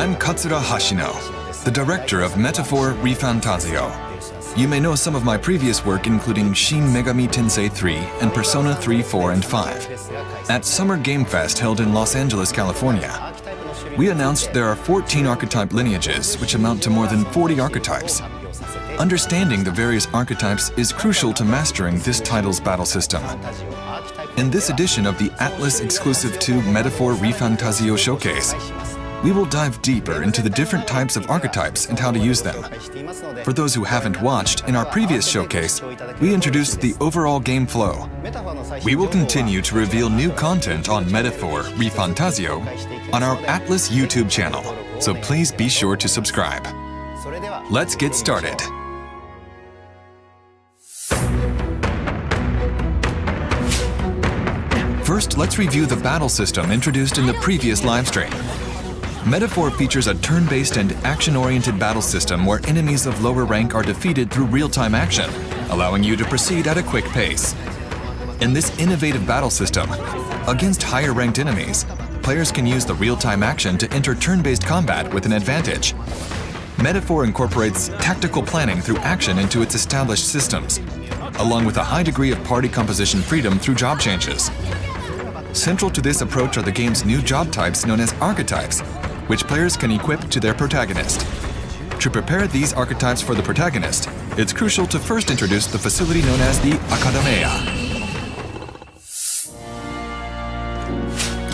I'm Katsura Hashino, the director of Metaphor ReFantazio. You may know some of my previous work including Shin Megami Tensei 3 and Persona 3, 4, and 5. At Summer Game Fest held in Los Angeles, California, we announced there are 14 archetype lineages, which amount to more than 40 archetypes. Understanding the various archetypes is crucial to mastering this title's battle system. In this edition of the ATLUS exclusive to Metaphor ReFantazio Showcase, we will dive deeper into the different types of archetypes and how to use them. For those who haven't watched, in our previous showcase, we introduced the overall game flow. We will continue to reveal new content on Metaphor ReFantazio on our ATLUS YouTube channel, so please be sure to subscribe. Let's get started. First, let's review the battle system introduced in the previous livestream. Metaphor features a turn-based and action-oriented battle system where enemies of lower rank are defeated through real-time action, allowing you to proceed at a quick pace. In this innovative battle system, against higher-ranked enemies, players can use the real-time action to enter turn-based combat with an advantage. Metaphor incorporates tactical planning through action into its established systems, along with a high degree of party composition freedom through job changes. Central to this approach are the game's new job types known as archetypes, which players can equip to their protagonist. To prepare these archetypes for the protagonist, it's crucial to first introduce the facility known as the Academia.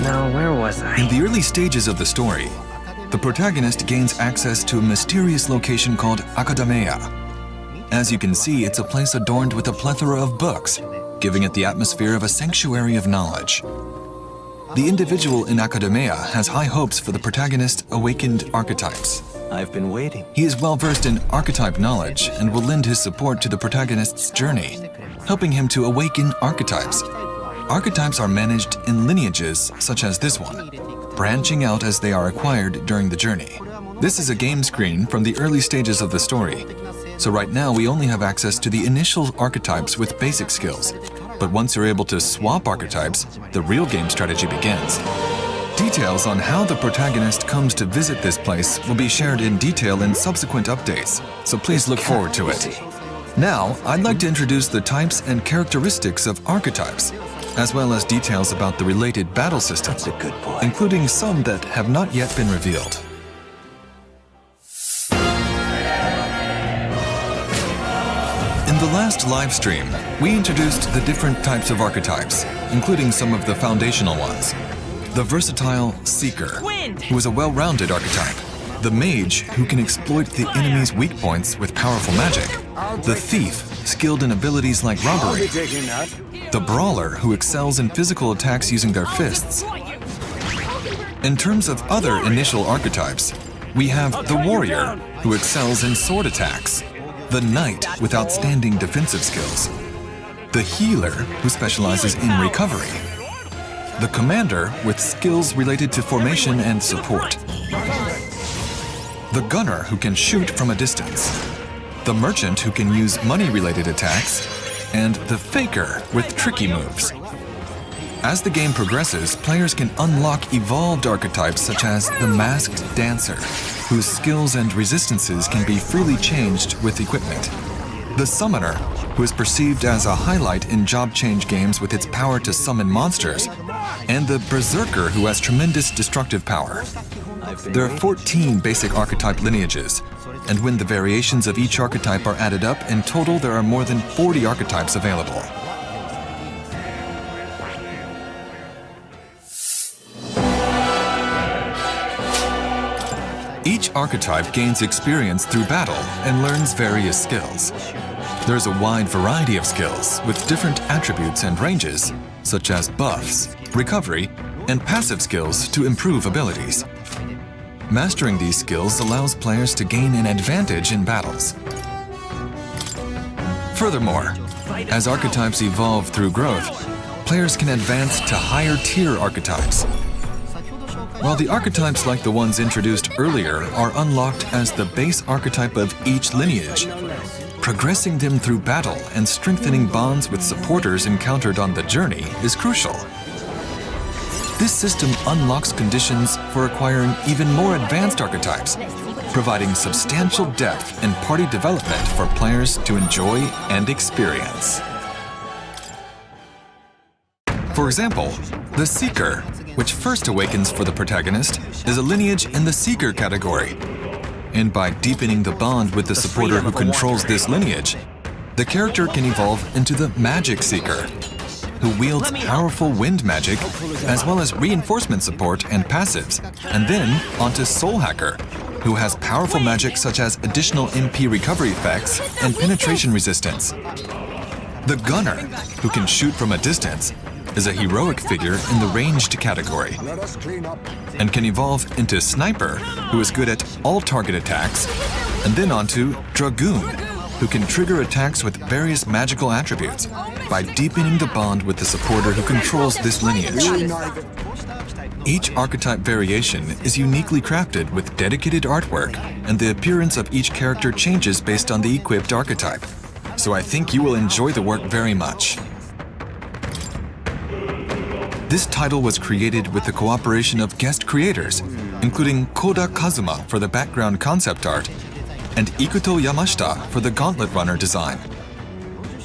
Now, where was I? In the early stages of the story, the protagonist gains access to a mysterious location called Academia. As you can see, it's a place adorned with a plethora of books, giving it the atmosphere of a sanctuary of knowledge. The individual in Academia has high hopes for the protagonist's awakened archetypes. I've been waiting. He is well versed in archetype knowledge and will lend his support to the protagonist's journey, helping him to awaken archetypes. Archetypes are managed in lineages such as this one, branching out as they are acquired during the journey. This is a game screen from the early stages of the story, so right now we only have access to the initial archetypes with basic skills. But once you're able to swap archetypes, the real game strategy begins. Details on how the protagonist comes to visit this place will be shared in detail in subsequent updates, so please look forward to it. Now, I'd like to introduce the types and characteristics of archetypes, as well as details about the related battle system, including some that have not yet been revealed. In the last live stream, we introduced the different types of archetypes, including some of the foundational ones. The versatile Seeker, who is a well-rounded archetype. The Mage, who can exploit the enemy's weak points with powerful magic. The Thief, skilled in abilities like robbery. The Brawler, who excels in physical attacks using their fists. In terms of other initial archetypes, we have the Warrior, who excels in sword attacks. The Knight, with outstanding defensive skills. The Healer, who specializes in recovery. The Commander, with skills related to formation and support. The Gunner, who can shoot from a distance. The Merchant, who can use money-related attacks. And the Faker, with tricky moves. As the game progresses, players can unlock evolved archetypes such as the Masked Dancer, whose skills and resistances can be freely changed with equipment. The Summoner, who is perceived as a highlight in job change games with its power to summon monsters. And the Berserker, who has tremendous destructive power. There are 14 basic archetype lineages, and when the variations of each archetype are added up, in total there are more than 40 archetypes available. Each archetype gains experience through battle and learns various skills. There's a wide variety of skills with different attributes and ranges, such as buffs, recovery, and passive skills to improve abilities. Mastering these skills allows players to gain an advantage in battles. Furthermore, as archetypes evolve through growth, players can advance to higher tier archetypes. While the archetypes like the ones introduced earlier are unlocked as the base archetype of each lineage, progressing them through battle and strengthening bonds with supporters encountered on the journey is crucial. This system unlocks conditions for acquiring even more advanced archetypes, providing substantial depth and party development for players to enjoy and experience. For example, the Seeker, which first awakens for the protagonist, is a lineage in the Seeker category. And by deepening the bond with the supporter who controls this lineage, the character can evolve into the Magic Seeker, who wields powerful wind magic, as well as reinforcement support and passives, and then onto Soul Hacker, who has powerful magic such as additional MP recovery effects and penetration resistance. The Gunner, who can shoot from a distance, is a heroic figure in the ranged category, and can evolve into Sniper, who is good at all target attacks, and then onto Dragoon, who can trigger attacks with various magical attributes by deepening the bond with the supporter who controls this lineage. Each archetype variation is uniquely crafted with dedicated artwork, and the appearance of each character changes based on the equipped archetype. So I think you will enjoy the work very much. This title was created with the cooperation of guest creators, including Koda Kazuma for the background concept art and Ikuto Yamashita for the Gauntlet Runner design.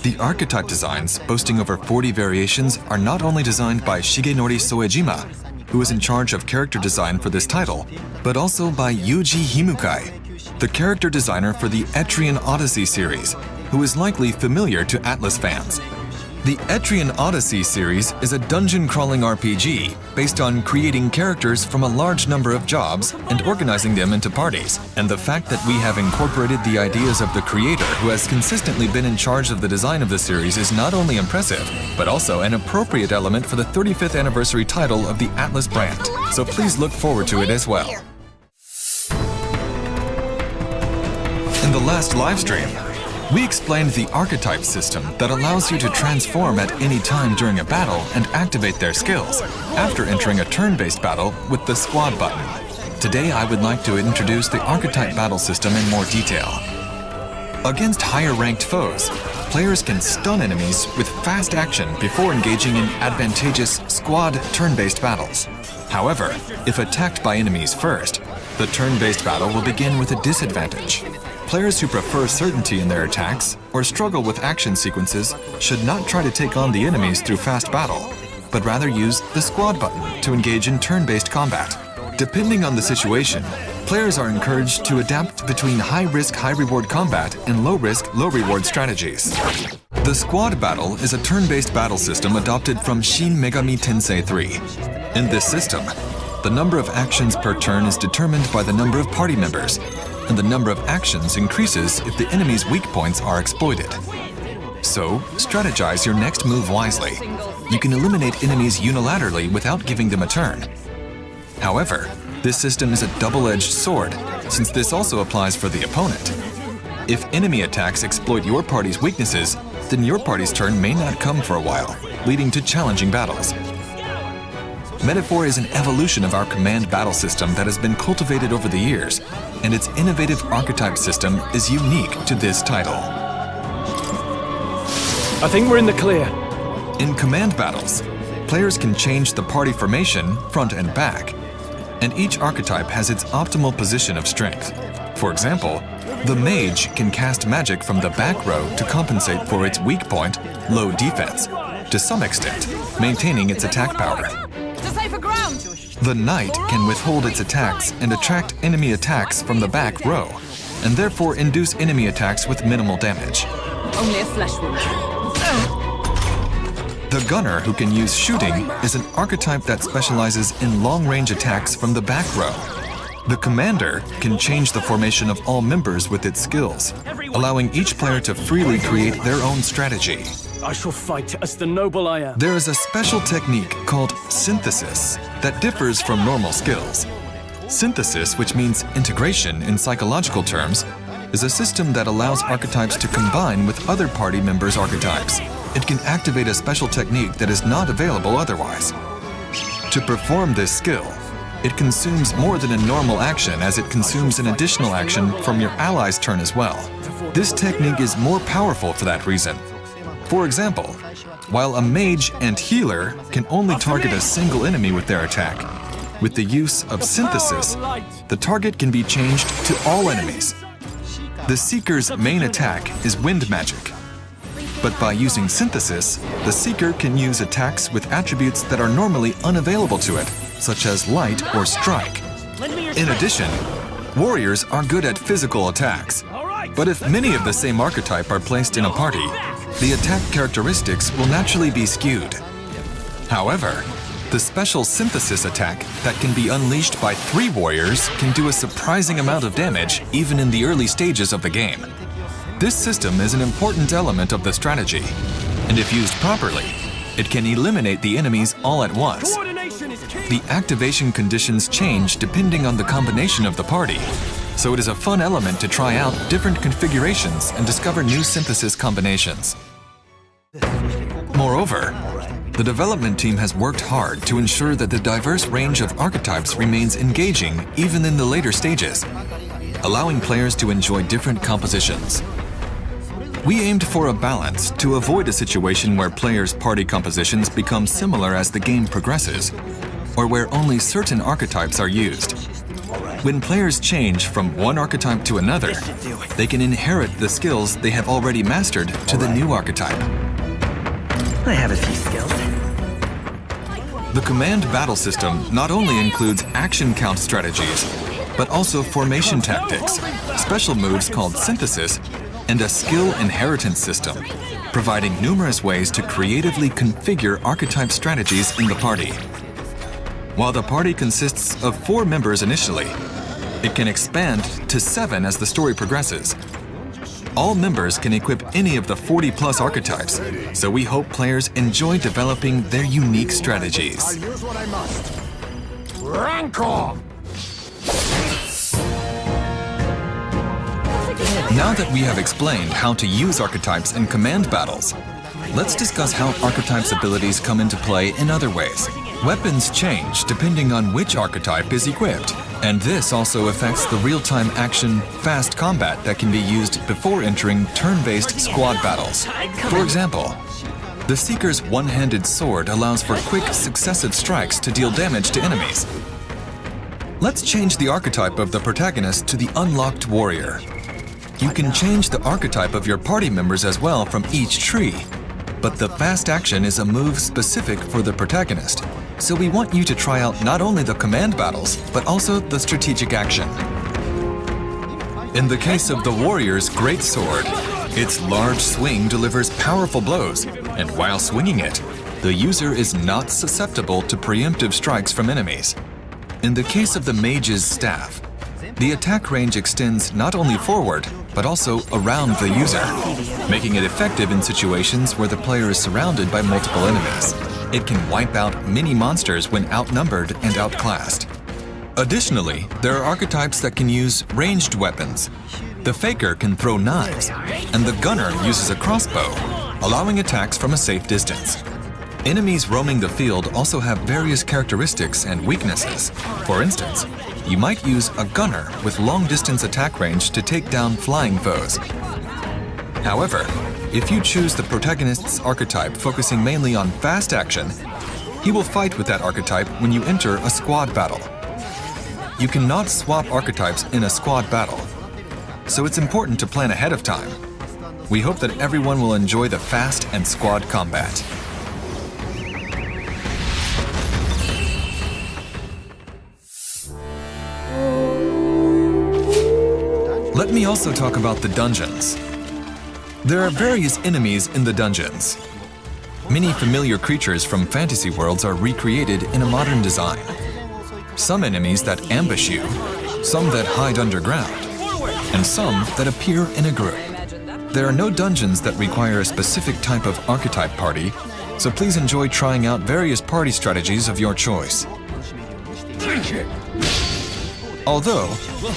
The archetype designs, boasting over 40 variations, are not only designed by Shigenori Soejima, who is in charge of character design for this title, but also by Yuji Himukai, the character designer for the Etrian Odyssey series, who is likely familiar to ATLUS fans. The Etrian Odyssey series is a dungeon-crawling RPG based on creating characters from a large number of jobs and organizing them into parties. And the fact that we have incorporated the ideas of the creator who has consistently been in charge of the design of the series is not only impressive, but also an appropriate element for the 35th anniversary title of the ATLUS brand. So please look forward to it as well. In the last livestream, we explained the archetype system that allows you to transform at any time during a battle and activate their skills after entering a turn-based battle with the squad button. Today I would like to introduce the archetype battle system in more detail. Against higher-ranked foes, players can stun enemies with fast action before engaging in advantageous squad turn-based battles. However, if attacked by enemies first, the turn-based battle will begin with a disadvantage. Players who prefer certainty in their attacks or struggle with action sequences should not try to take on the enemies through fast battle, but rather use the squad button to engage in turn-based combat. Depending on the situation, players are encouraged to adapt between high-risk, high-reward combat and low-risk, low-reward strategies. The squad battle is a turn-based battle system adopted from Shin Megami Tensei 3. In this system, the number of actions per turn is determined by the number of party members, and the number of actions increases if the enemy's weak points are exploited. So, strategize your next move wisely. You can eliminate enemies unilaterally without giving them a turn. However, this system is a double-edged sword, since this also applies for the opponent. If enemy attacks exploit your party's weaknesses, then your party's turn may not come for a while, leading to challenging battles. Metaphor is an evolution of our command battle system that has been cultivated over the years, and its innovative archetype system is unique to this title. I think we're in the clear. In command battles, players can change the party formation, front and back, and each archetype has its optimal position of strength. For example, the mage can cast magic from the back row to compensate for its weak point, low defense, to some extent, maintaining its attack power. The knight can withhold its attacks and attract enemy attacks from the back row, and therefore induce enemy attacks with minimal damage. Only a flesh wound. The gunner, who can use shooting, is an archetype that specializes in long-range attacks from the back row. The commander can change the formation of all members with its skills, allowing each player to freely create their own strategy. I shall fight as the noble I am. There is a special technique called synthesis that differs from normal skills. Synthesis, which means integration in psychological terms, is a system that allows archetypes to combine with other party members' archetypes. It can activate a special technique that is not available otherwise. To perform this skill, it consumes more than a normal action, as it consumes an additional action from your ally's turn as well. This technique is more powerful for that reason. For example, while a mage and healer can only target a single enemy with their attack. With the use of synthesis, the target can be changed to all enemies. The Seeker's main attack is wind magic. But by using synthesis, the Seeker can use attacks with attributes that are normally unavailable to it, such as light or strike. In addition, warriors are good at physical attacks. But if many of the same archetype are placed in a party, the attack characteristics will naturally be skewed. However, the special synthesis attack that can be unleashed by 3 warriors can do a surprising amount of damage even in the early stages of the game. This system is an important element of the strategy, and if used properly, it can eliminate the enemies all at once. The activation conditions change depending on the combination of the party, so it is a fun element to try out different configurations and discover new synthesis combinations. Moreover, the development team has worked hard to ensure that the diverse range of archetypes remains engaging even in the later stages, allowing players to enjoy different compositions. We aimed for a balance to avoid a situation where players' party compositions become similar as the game progresses, or where only certain archetypes are used. When players change from one archetype to another, they can inherit the skills they have already mastered to the new archetype. I have a few skills. The command battle system not only includes action count strategies, but also formation tactics, special moves called synthesis, and a skill inheritance system, providing numerous ways to creatively configure archetype strategies in the party. While the party consists of 4 members initially, it can expand to 7 as the story progresses. All members can equip any of the 40+ archetypes, so we hope players enjoy developing their unique strategies. I'll use what I must. Rancor! Now that we have explained how to use archetypes in command battles, let's discuss how archetypes' abilities come into play in other ways. Weapons change depending on which archetype is equipped, and this also affects the real-time action, fast combat that can be used before entering turn-based squad battles. For example, the Seeker's one-handed sword allows for quick, successive strikes to deal damage to enemies. Let's change the archetype of the protagonist to the unlocked warrior. You can change the archetype of your party members as well from each tree, but the fast action is a move specific for the protagonist, so we want you to try out not only the command battles, but also the strategic action. In the case of the warrior's great sword, its large swing delivers powerful blows, and while swinging it, the user is not susceptible to preemptive strikes from enemies. In the case of the mage's staff, the attack range extends not only forward, but also around the user, making it effective in situations where the player is surrounded by multiple enemies. It can wipe out many monsters when outnumbered and outclassed. Additionally, there are archetypes that can use ranged weapons. The faker can throw knives, and the gunner uses a crossbow, allowing attacks from a safe distance. Enemies roaming the field also have various characteristics and weaknesses. For instance, you might use a gunner with long-distance attack range to take down flying foes. However, if you choose the protagonist's archetype focusing mainly on fast action, he will fight with that archetype when you enter a squad battle. You cannot swap archetypes in a squad battle, so it's important to plan ahead of time. We hope that everyone will enjoy the fast and squad combat. Let me also talk about the dungeons. There are various enemies in the dungeons. Many familiar creatures from fantasy worlds are recreated in a modern design. Some enemies that ambush you, some that hide underground, and some that appear in a group. There are no dungeons that require a specific type of archetype party, so please enjoy trying out various party strategies of your choice. Although,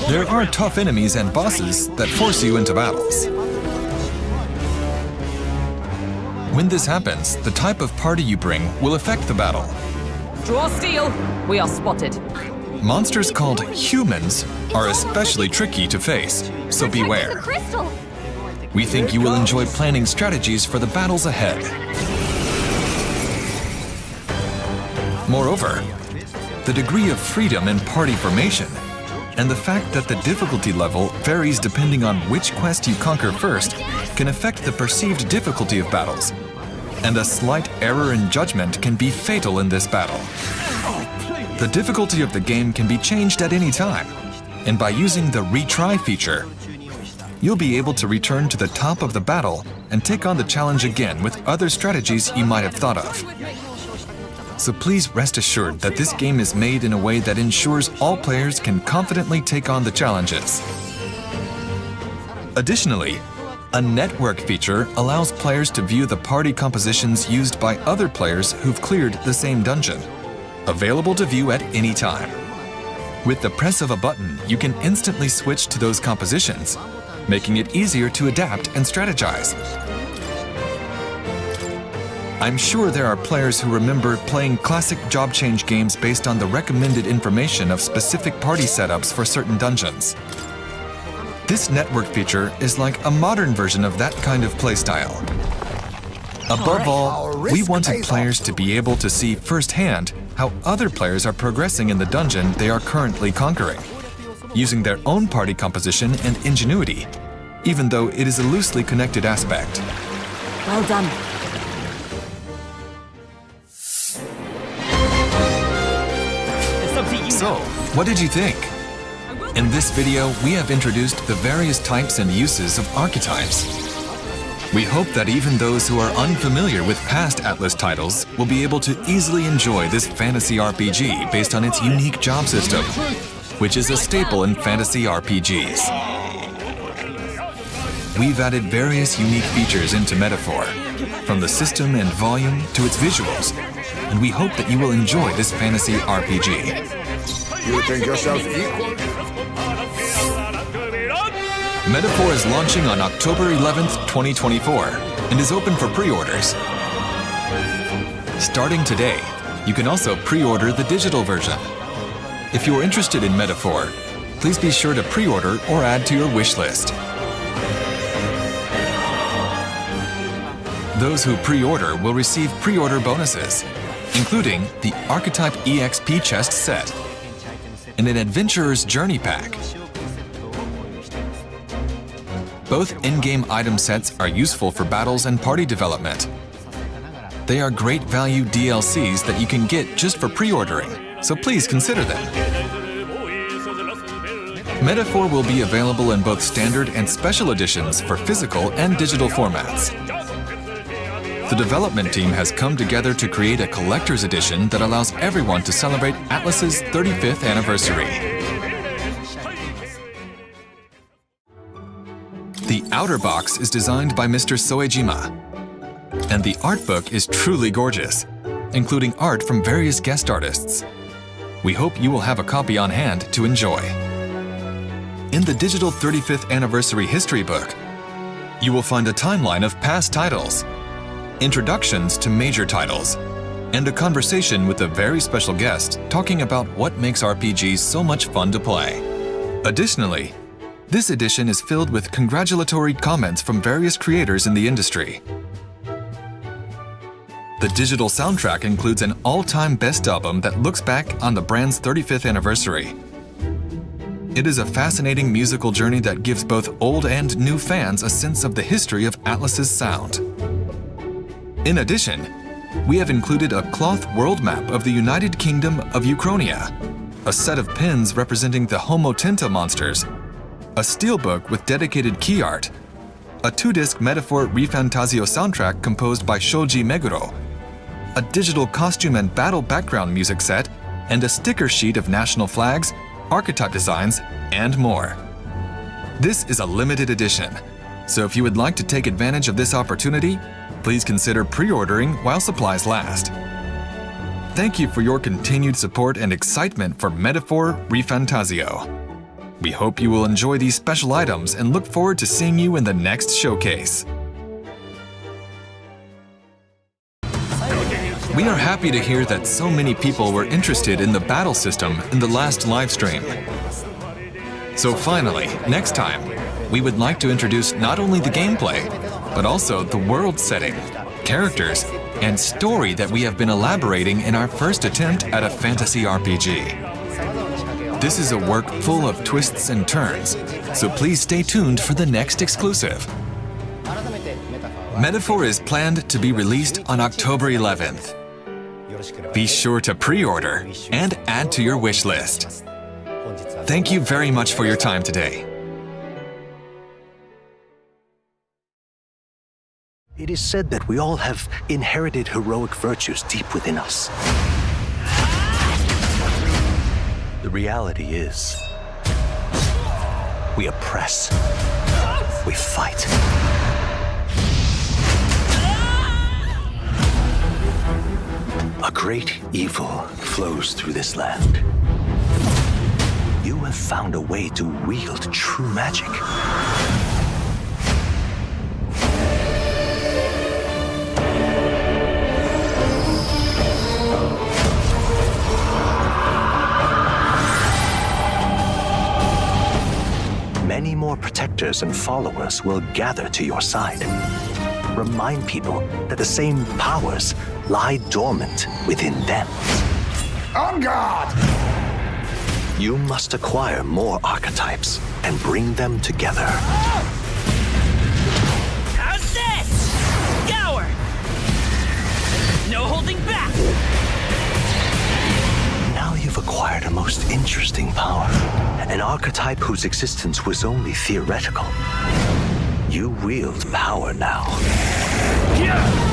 there are tough enemies and bosses that force you into battles. When this happens, the type of party you bring will affect the battle. Draw steel. We are spotted. Monsters called humans are especially tricky to face, so beware. We think you will enjoy planning strategies for the battles ahead. Moreover, the degree of freedom in party formation and the fact that the difficulty level varies depending on which quest you conquer first can affect the perceived difficulty of battles. And a slight error in judgment can be fatal in this battle. The difficulty of the game can be changed at any time, and by using the retry feature, you'll be able to return to the top of the battle and take on the challenge again with other strategies you might have thought of. So please rest assured that this game is made in a way that ensures all players can confidently take on the challenges. Additionally, a network feature allows players to view the party compositions used by other players who've cleared the same dungeon, available to view at any time. With the press of a button, you can instantly switch to those compositions, making it easier to adapt and strategize. I'm sure there are players who remember playing classic job change games based on the recommended information of specific party setups for certain dungeons. This network feature is like a modern version of that kind of playstyle. Above all, we wanted players to be able to see firsthand how other players are progressing in the dungeon they are currently conquering, using their own party composition and ingenuity, even though it is a loosely connected aspect. Well done. So, what did you think? In this video, we have introduced the various types and uses of archetypes. We hope that even those who are unfamiliar with past Atlus titles will be able to easily enjoy this fantasy RPG based on its unique job system, which is a staple in fantasy RPGs. We've added various unique features into Metaphor, from the system and volume to its visuals, and we hope that you will enjoy this fantasy RPG. You think yourself equal? Metaphor is launching on October 11th, 2024, and is open for pre-orders. Starting today, you can also pre-order the digital version. If you are interested in Metaphor, please be sure to pre-order or add to your wish list. Those who pre-order will receive pre-order bonuses, including the Archetype EXP chest set and an Adventurer's Journey pack. Both in-game item sets are useful for battles and party development. They are great value DLCs that you can get just for pre-ordering, so please consider them. Metaphor will be available in both standard and special editions for physical and digital formats. The development team has come together to create a collector's edition that allows everyone to celebrate Atlus's 35th anniversary. The outer box is designed by Mr. Soejima, and the art book is truly gorgeous, including art from various guest artists. We hope you will have a copy on hand to enjoy. In the digital 35th anniversary history book, you will find a timeline of past titles, introductions to major titles, and a conversation with a very special guest talking about what makes RPGs so much fun to play. Additionally, this edition is filled with congratulatory comments from various creators in the industry. The digital soundtrack includes an all-time best album that looks back on the brand's 35th anniversary. It is a fascinating musical journey that gives both old and new fans a sense of the history of Atlus's sound. In addition, we have included a cloth world map of the United Kingdom of Uchronia, a set of pins representing the Homotenta monsters, a steelbook with dedicated key art, a 2-disc Metaphor ReFantazio soundtrack composed by Shoji Meguro, a digital costume and battle background music set, and a sticker sheet of national flags, archetype designs, and more. This is a limited edition, so if you would like to take advantage of this opportunity, please consider pre-ordering while supplies last. Thank you for your continued support and excitement for Metaphor ReFantazio. We hope you will enjoy these special items and look forward to seeing you in the next showcase. We are happy to hear that so many people were interested in the battle system in the last live stream. So finally, next time, we would like to introduce not only the gameplay, but also the world setting, characters, and story that we have been elaborating in our first attempt at a fantasy RPG. This is a work full of twists and turns, so please stay tuned for the next exclusive. Metaphor is planned to be released on October 11th. Be sure to pre-order and add to your wish list. Thank you very much for your time today. It is said that we all have inherited heroic virtues deep within us. The reality is, we oppress, we fight. A great evil flows through this land. You have found a way to wield true magic. Many more protectors and followers will gather to your side. Remind people that the same powers lie dormant within them. On guard! You must acquire more archetypes and bring them together. How's this? Scour! No holding back! Now you've acquired a most interesting power. An archetype whose existence was only theoretical. You wield power now. Yeah!